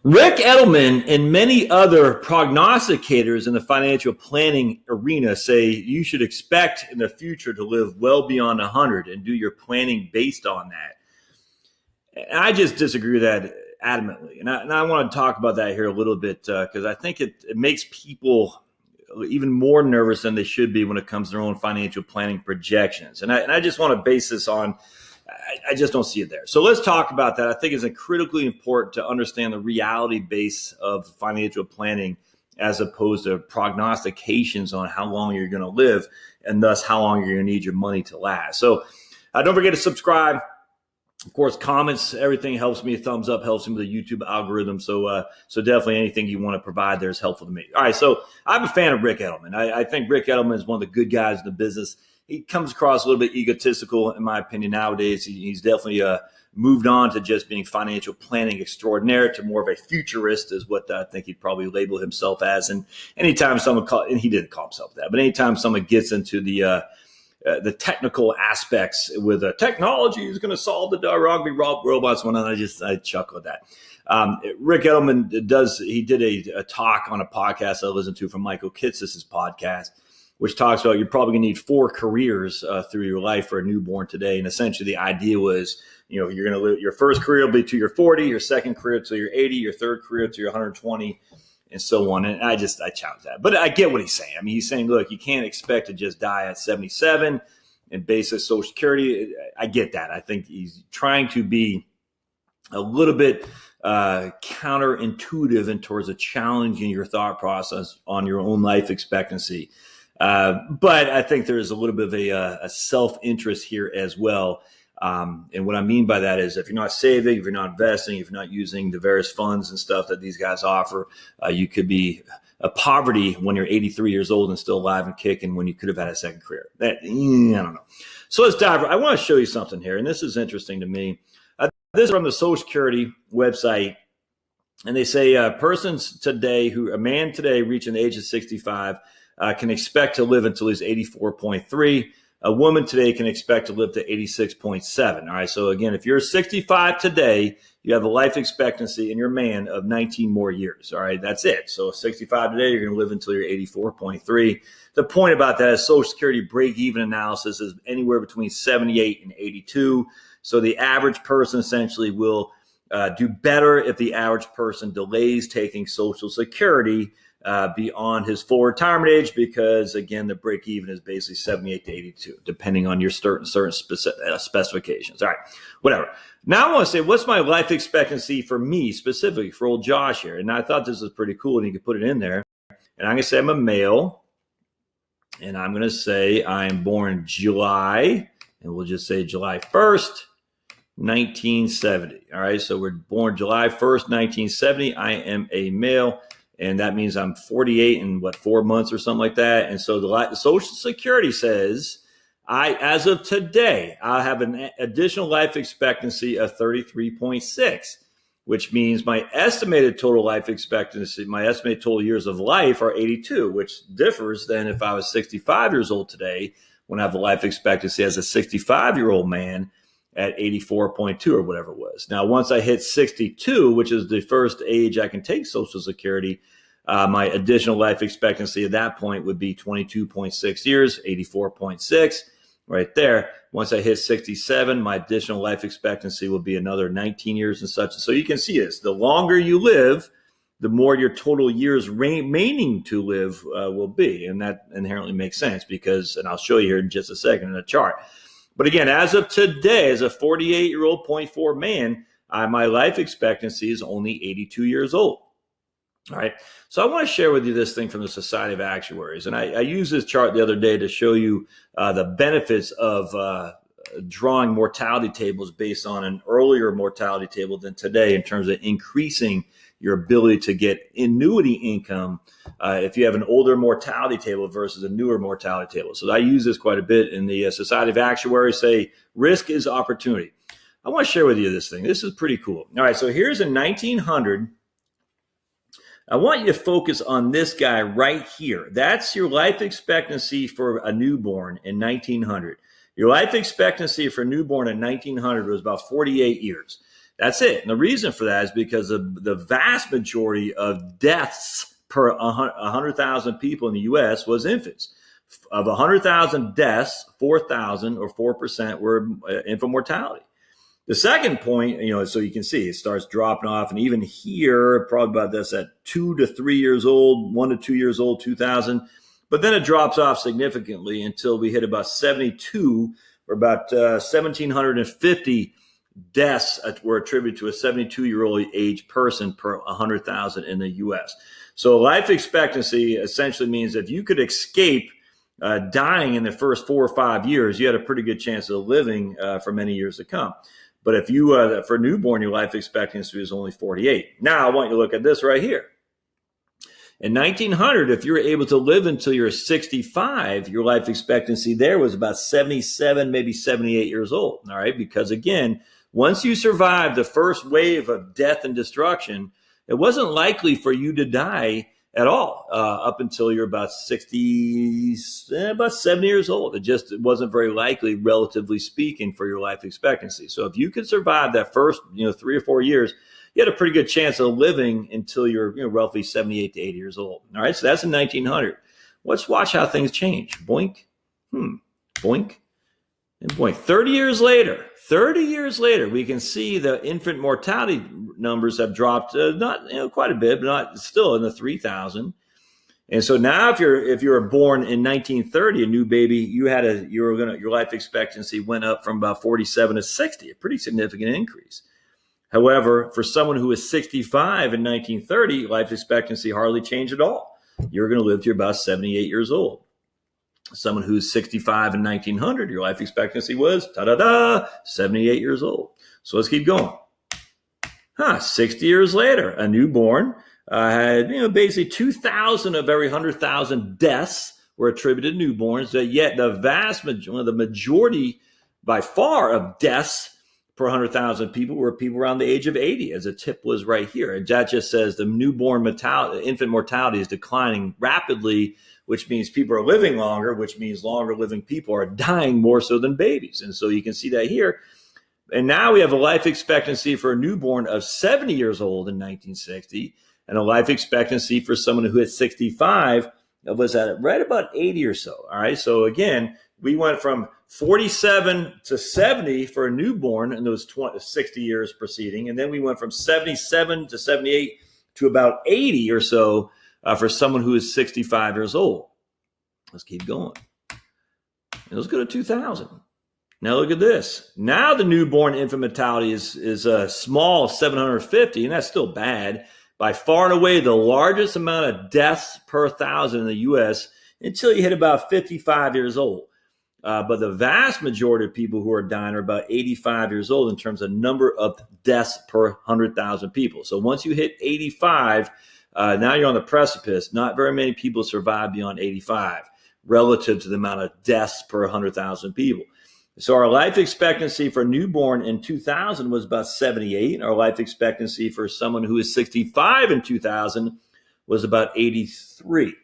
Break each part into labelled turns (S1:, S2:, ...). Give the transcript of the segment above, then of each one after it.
S1: Rick Edelman and many other prognosticators in the financial planning arena say you should expect in the future to live well beyond 100 and do your planning based on that. And I just disagree with that adamantly. And I want to talk about that here a little bit because I think it makes people even more nervous than they should be when it comes to their own financial planning projections. And I just want to base this on I just don't see it there. So let's talk about that. I think it's critically important to understand the reality base of financial planning as opposed to prognostications on how long you're going to live and thus how long you're going to need your money to last. So don't forget to subscribe. Of course, comments, everything helps me. A thumbs up helps me with the YouTube algorithm. So definitely anything you want to provide there is helpful to me. All right, so I'm a fan of Rick Edelman. I think Rick Edelman is one of the good guys in the business. He comes across a little bit egotistical, in my opinion, nowadays. He's definitely moved on to just being financial planning extraordinaire to more of a futurist is what I think he'd probably label himself as. And anytime someone and he didn't call himself that, but anytime someone gets into the technical aspects with technology is going to solve the rugby robots, I chuckle at that. Rick Edelman did a talk on a podcast I listened to from Michael Kitces' podcast, which talks about you're probably going to need 4 careers through your life for a newborn today. And essentially the idea was, you're going to live, your first career will be to your 40, your second career till you're 80, your third career to your 120, and so on. And I challenge that. But I get what he's saying. I mean, he's saying, look, you can't expect to just die at 77 and basic Social Security. I get that. I think he's trying to be a little bit counterintuitive and towards a challenging your thought process on your own life expectancy. But I think there's a little bit of a self-interest here as well. And what I mean by that is if you're not saving, if you're not investing, if you're not using the various funds and stuff that these guys offer, you could be a poverty when you're 83 years old and still alive and kicking when you could have had a second career. I don't know. So let's dive. I want to show you something here, and this is interesting to me. This is from the Social Security website. And they say a man today reaching the age of 65 can expect to live until he's 84.3. A woman today can expect to live to 86.7. All right. So again, if you're 65 today, you have a life expectancy in your man of 19 more years. All right. That's it. So 65 today, you're going to live until you're 84.3. The point about that is Social Security break-even analysis is anywhere between 78 and 82. So the average person essentially will do better if the average person delays taking Social Security beyond his full retirement age, because again, the break even is basically 78 to 82, depending on your certain specifications. All right, whatever. Now I want to say, what's my life expectancy for me specifically for old Josh here? And I thought this was pretty cool, and you could put it in there. And I'm going to say I'm a male, and I'm going to say I'm born July, and we'll just say July 1st, 1970. All right, so we're born July 1st, 1970. I am a male. And that means I'm 48 in 4 months or something like that. And so the Social Security says as of today, I have an additional life expectancy of 33.6, which means my estimated total life expectancy, my estimated total years of life are 82, which differs than if I was 65 years old today, when I have a life expectancy as a 65-year-old man at 84.2 or whatever it was. Now, once I hit 62, which is the first age I can take Social Security, my additional life expectancy at that point would be 22.6 years, 84.6 right there. Once I hit 67, my additional life expectancy will be another 19 years and such. So you can see this. The longer you live, the more your total years remaining to live will be. And that inherently makes sense because, and I'll show you here in just a second in a chart. But again, as of today, as a 48-year-old 0.4 man, my life expectancy is only 82 years old. All right. So I want to share with you this thing from the Society of Actuaries. And I used this chart the other day to show you the benefits of drawing mortality tables based on an earlier mortality table than today in terms of increasing your ability to get annuity income if you have an older mortality table versus a newer mortality table. So I use this quite a bit in the Society of Actuaries. Say risk is opportunity. I want to share with you this thing. This is pretty cool. All right, so here's in 1900. I want you to focus on this guy right here. That's your life expectancy for a newborn in 1900. Your life expectancy for a newborn in 1900 was about 48 years. That's it. And the reason for that is because of the vast majority of deaths per 100,000 people in the U.S. was infants. Of 100,000 deaths, 4,000 or 4% were infant mortality. The second point, so you can see it starts dropping off. And even here, probably about this at 2 to 3 years old, 1 to 2 years old, 2000. But then it drops off significantly until we hit about 72, or about 1,750 deaths were attributed to a 72-year-old age person per 100,000 in the U.S. So life expectancy essentially means if you could escape dying in the first 4 or 5 years, you had a pretty good chance of living for many years to come. But if you, for a newborn, your life expectancy is only 48. Now, I want you to look at this right here. In 1900, if you were able to live until you're 65, your life expectancy there was about 77, maybe 78 years old. All right. Because again, once you survived the first wave of death and destruction, it wasn't likely for you to die at all up until you're about 60, about 70 years old. It wasn't very likely, relatively speaking, for your life expectancy. So if you could survive that first 3 or 4 years, you had a pretty good chance of living until you're roughly 78 to 80 years old. All right, so that's in 1900. Let's watch how things change. Boink, boink, and boink. 30 years later, we can see the infant mortality numbers have dropped, not quite a bit, but not still in the 3,000. And so now, if you were born in 1930, a new baby, your life expectancy went up from about 47 to 60, a pretty significant increase. However, for someone who was 65 in 1930, life expectancy hardly changed at all. You're going to live to about 78 years old. Someone who's 65 in 1900, your life expectancy was 78 years old. So let's keep going. 60 years later, a newborn had basically 2,000 of every 100,000 deaths were attributed to newborns. Yet the majority by far of deaths per 100,000 people were people around the age of 80, as the tip was right here. And that just says the infant mortality is declining rapidly, which means people are living longer, which means longer living people are dying more so than babies. And so you can see that here. And now we have a life expectancy for a newborn of 70 years old in 1960, and a life expectancy for someone who is 65 was at right about 80 or so. All right. So again, we went from 47 to 70 for a newborn in those 60 years preceding. And then we went from 77 to 78 to about 80 or so for someone who is 65 years old. Let's keep going. And let's go to 2000. Now look at this. Now the newborn infant mortality is a small 750, and that's still bad. By far and away the largest amount of deaths per 1,000 in the U.S. until you hit about 55 years old. But the vast majority of people who are dying are about 85 years old in terms of number of deaths per 100,000 people. So once you hit 85, now you're on the precipice. Not very many people survive beyond 85 relative to the amount of deaths per 100,000 people. So our life expectancy for a newborn in 2000 was about 78. Our life expectancy for someone who is 65 in 2000 was about 83.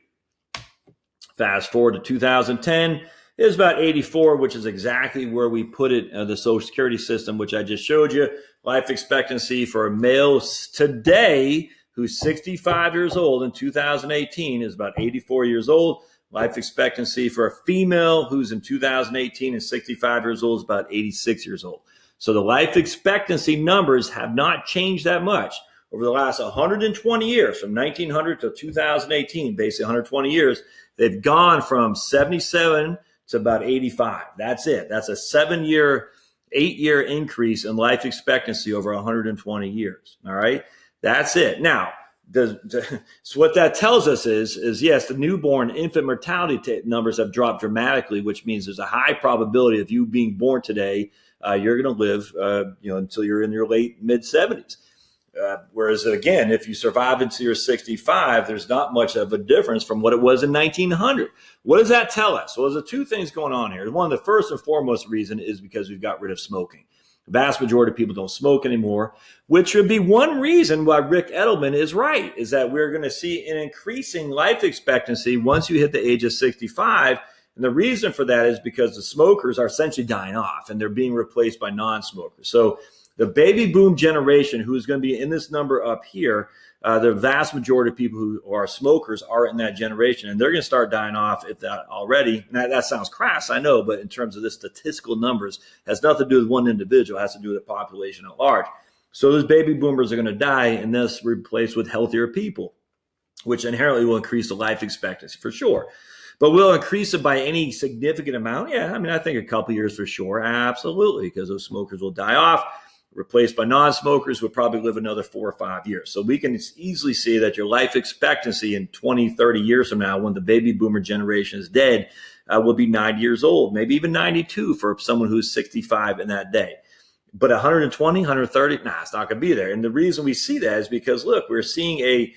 S1: Fast forward to 2010, it was about 84, which is exactly where we put it in the Social Security system, which I just showed you. Life expectancy for a male today who's 65 years old in 2018 is about 84 years old. Life expectancy for a female who's in 2018 and 65 years old is about 86 years old. So the life expectancy numbers have not changed that much over the last 120 years, from 1900 to 2018, basically 120 years. They've gone from 77 to about 85. That's it. That's a 8-year increase in life expectancy over 120 years. All right. That's it. Now, so what that tells us is yes, the newborn infant mortality numbers have dropped dramatically, which means there's a high probability of you being born today, you're going to live, until you're in your mid 70s. Whereas again, if you survive until you're 65, there's not much of a difference from what it was in 1900. What does that tell us? Well, there's two things going on here. One, the first and foremost reason is because we've got rid of smoking. The vast majority of people don't smoke anymore, which would be one reason why Rick Edelman is right, is that we're going to see an increasing life expectancy once you hit the age of 65. And the reason for that is because the smokers are essentially dying off and they're being replaced by non-smokers. So The baby boom generation, who's going to be in this number up here, the vast majority of people who are smokers are in that generation, and they're going to start dying off if that already. That sounds crass, I know, but in terms of the statistical numbers, has nothing to do with one individual, it has to do with the population at large. So those baby boomers are going to die and thus replaced with healthier people, which inherently will increase the life expectancy for sure. But will it increase it by any significant amount? Yeah, I mean, I think a couple years for sure, absolutely, because those smokers will die off, replaced by non-smokers who will probably live another 4 or 5 years. So we can easily see that your life expectancy in 20, 30 years from now, when the baby boomer generation is dead, will be 90 years old, maybe even 92 for someone who's 65 in that day. But 120, 130, it's not going to be there. And the reason we see that is because, look, we're seeing a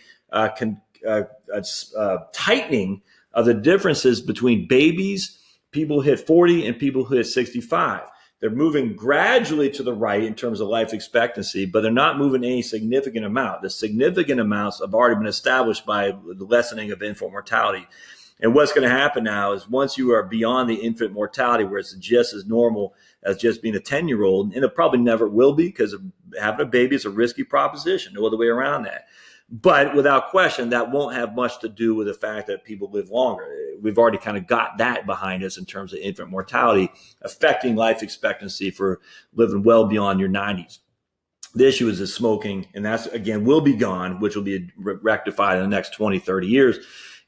S1: tightening of the differences between babies, people who hit 40, and people who hit 65. They're moving gradually to the right in terms of life expectancy, but they're not moving any significant amount. The significant amounts have already been established by the lessening of infant mortality. And what's going to happen now is once you are beyond the infant mortality, where it's just as normal as just being a 10-year-old, and it probably never will be because having a baby is a risky proposition, no other way around that. But without question, that won't have much to do with the fact that people live longer. We've already kind of got that behind us in terms of infant mortality affecting life expectancy for living well beyond your 90s. The issue is the smoking, and that's, again, will be gone, which will be rectified in the next 20, 30 years.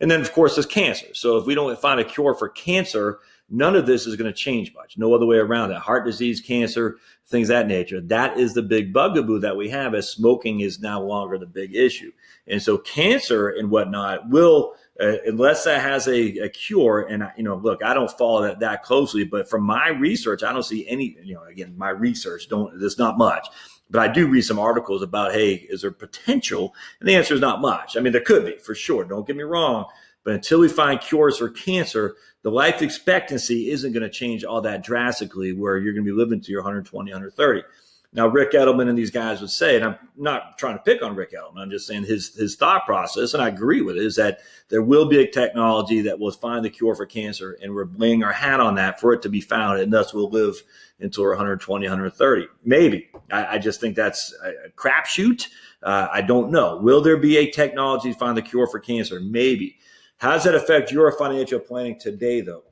S1: And then, of course, there's cancer. So if we don't find a cure for cancer, none of this is going to change much. No other way around it. Heart disease, cancer, things of that nature. That is the big bugaboo that we have, as smoking is no longer the big issue. And so cancer and whatnot will, unless that has a cure, and look, I don't follow that closely, but from my research, I don't see any, again, my research, there's not much. But I do read some articles about, hey, is there potential? And the answer is not much. I mean, there could be, for sure. Don't get me wrong. But until we find cures for cancer, the life expectancy isn't going to change all that drastically, where you're going to be living to your 120, 130. Now, Rick Edelman and these guys would say, and I'm not trying to pick on Rick Edelman, I'm just saying his thought process, and I agree with it, is that there will be a technology that will find the cure for cancer, and we're laying our hat on that for it to be found, and thus we'll live until we're 120, 130. Maybe. I just think that's a crapshoot. I don't know. Will there be a technology to find the cure for cancer? Maybe. How does that affect your financial planning today, though?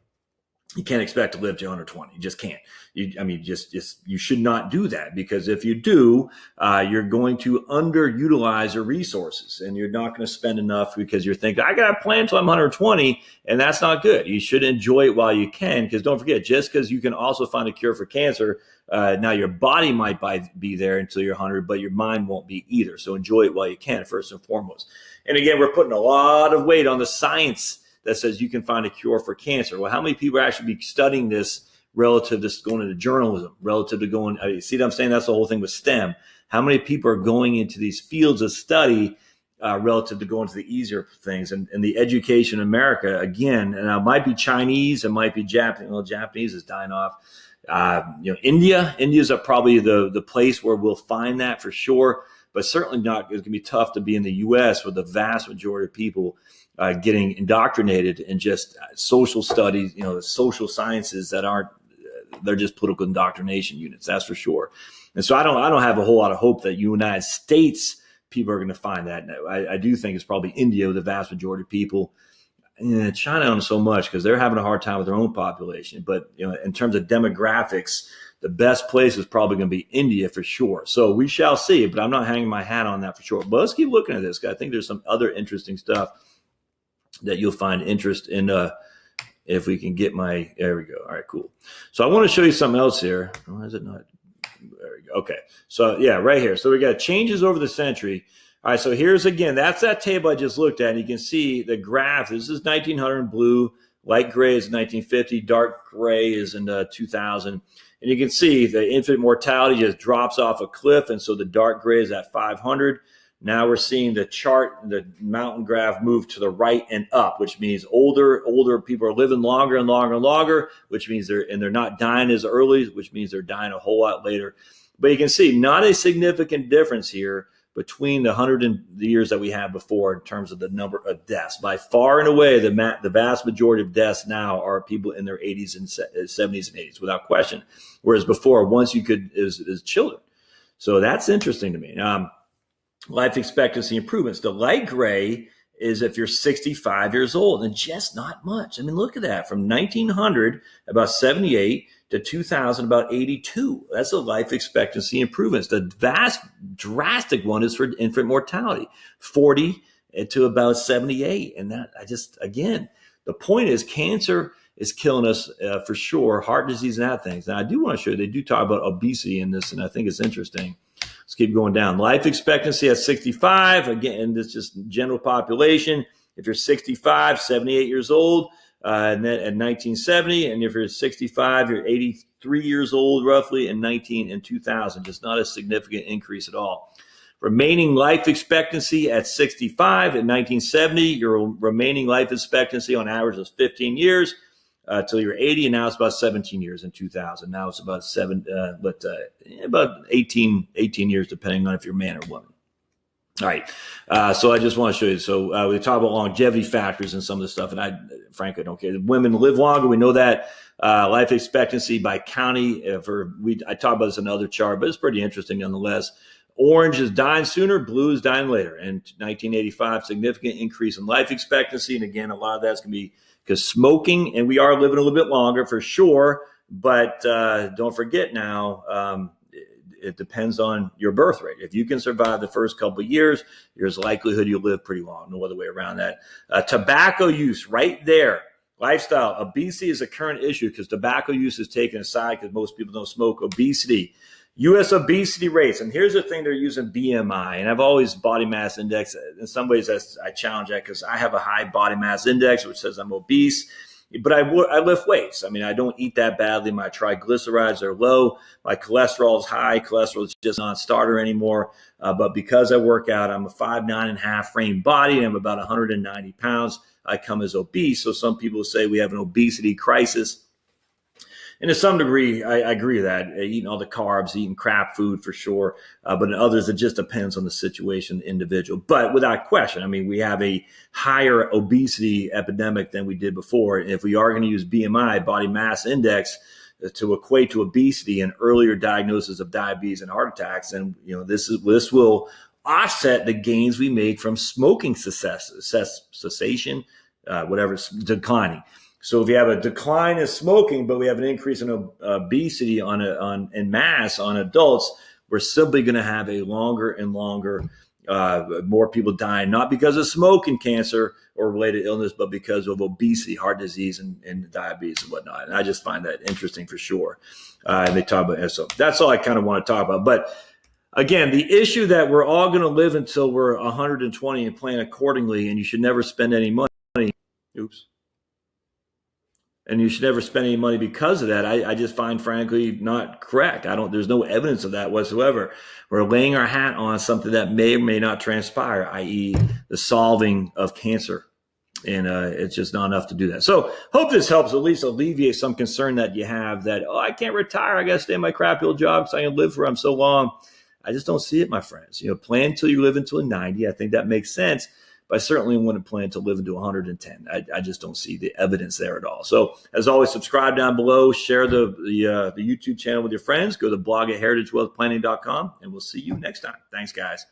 S1: You can't expect to live to 120. You just can't. You should not do that, because if you do, you're going to underutilize your resources, and you're not going to spend enough because you're thinking, I got a plan until I'm 120, and that's not good. You should enjoy it while you can, because don't forget, just because you can also find a cure for cancer, now your body might be there until you're 100, but your mind won't be either. So enjoy it while you can, first and foremost. And again, we're putting a lot of weight on the science that says you can find a cure for cancer. Well, how many people are actually be studying this relative to going into journalism, relative to going, see what I'm saying? That's the whole thing with STEM. How many people are going into these fields of study relative to going to the easier things? And the education in America, again, and it might be Chinese, it might be Japanese. Well, Japanese is dying off. India's probably the place where we'll find that for sure, but certainly not. It's going to be tough to be in the U.S. with the vast majority of people getting indoctrinated in just social studies, the social sciences that aren't, they're just political indoctrination units. That's for sure. And so I don't have a whole lot of hope that United States people are going to find that. I do think it's probably India with the vast majority of people. China not so much, because they're having a hard time with their own population. But in terms of demographics, the best place is probably going to be India for sure. So we shall see, but I'm not hanging my hat on that for sure. But let's keep looking at this. I think there's some other interesting stuff that you'll find interest in. If we can get there we go. All right, cool. So I want to show you something else here. Why is it not? There we go. Okay. So yeah, right here. So we got changes over the century. All right. So here's, again, that's that table I just looked at. And you can see the graph. This is 1900 in blue. Light gray is 1950. Dark gray is in 2000. And you can see the infant mortality just drops off a cliff. And so the dark gray is at 500. Now we're seeing the chart, the mountain graph, move to the right and up, which means older people are living longer and longer and longer, which means they're not dying as early, which means they're dying a whole lot later. But you can see not a significant difference here between the 100 years that we had before in terms of the number of deaths. By far and away, the vast majority of deaths now are people in their 80s and 70s and 80s, without question. Whereas before, once you could, is children. So that's interesting to me. Life expectancy improvements. The light gray is if you're 65 years old, and just not much. I mean, look at that. From 1900, about 78, to 2000, about 82. That's a life expectancy improvements. The vast, drastic one is for infant mortality, 40 to about 78. And that, again, the point is cancer is killing us for sure, heart disease and that things. And I do want to show you, they do talk about obesity in this, and I think it's interesting. Let's keep going down. Life expectancy at 65. Again, this is just general population. If you're 65, 78 years old, and then at 1970, and if you're 65, you're 83 years old roughly in 2000. Just not a significant increase at all. Remaining life expectancy at 65 in 1970, your remaining life expectancy on average was 15 years. Till you're 80, and now it's about 17 years in 2000. Now it's about about 18 years, depending on if you're a man or woman. All right. So I just want to show you. So we talk about longevity factors and some of the stuff, and I frankly don't care. Women live longer. We know that. Life expectancy by county. I talk about this in another chart, but it's pretty interesting nonetheless. Orange is dying sooner, blue is dying later. In 1985, significant increase in life expectancy. And again, a lot of that's going to be because smoking, and we are living a little bit longer for sure, but don't forget now, it depends on your birth rate. If you can survive the first couple of years, there's likelihood you'll live pretty long. No other way around that. Tobacco use, right there. Lifestyle. Obesity is a current issue because tobacco use is taken aside because most people don't smoke. Obesity. U.S. obesity rates. And here's the thing, they're using BMI. And I've always body mass index. In some ways, I challenge that because I have a high body mass index, which says I'm obese. But I lift weights. I mean, I don't eat that badly. My triglycerides are low. My cholesterol is high. Cholesterol is just not a starter anymore. But because I work out, I'm a 5'9.5" frame body, and I'm about 190 pounds. I come as obese. So some people say we have an obesity crisis. And to some degree, I agree with that. Eating all the carbs, eating crap food for sure. But in others, it just depends on the situation, the individual. But without question, I mean, we have a higher obesity epidemic than we did before. And if we are going to use BMI, body mass index, to equate to obesity and earlier diagnosis of diabetes and heart attacks, and this will offset the gains we make from smoking cessation, whatever, it's declining. So if you have a decline in smoking, but we have an increase in obesity in mass on adults, we're simply going to have a longer and longer, more people dying, not because of smoking cancer or related illness, but because of obesity, heart disease, and diabetes and whatnot. And I just find that interesting for sure. And they talk about it. So that's all I kind of want to talk about. But again, the issue that we're all going to live until we're 120 and plan accordingly, and you should never spend any money. Oops. And you should never spend any money because of that. I just find, frankly, not correct. There's no evidence of that whatsoever. We're laying our hat on something that may or may not transpire, i.e. the solving of cancer. And it's just not enough to do that. So hope this helps at least alleviate some concern that you have that, I can't retire. I got to stay in my crappy old job because I can live for so long. I just don't see it, my friends. Plan until you live until 90. I think that makes sense. But I certainly wouldn't plan to live into 110. I just don't see the evidence there at all. So as always, subscribe down below, share the YouTube channel with your friends, go to blog at heritagewealthplanning.com, and we'll see you next time. Thanks, guys.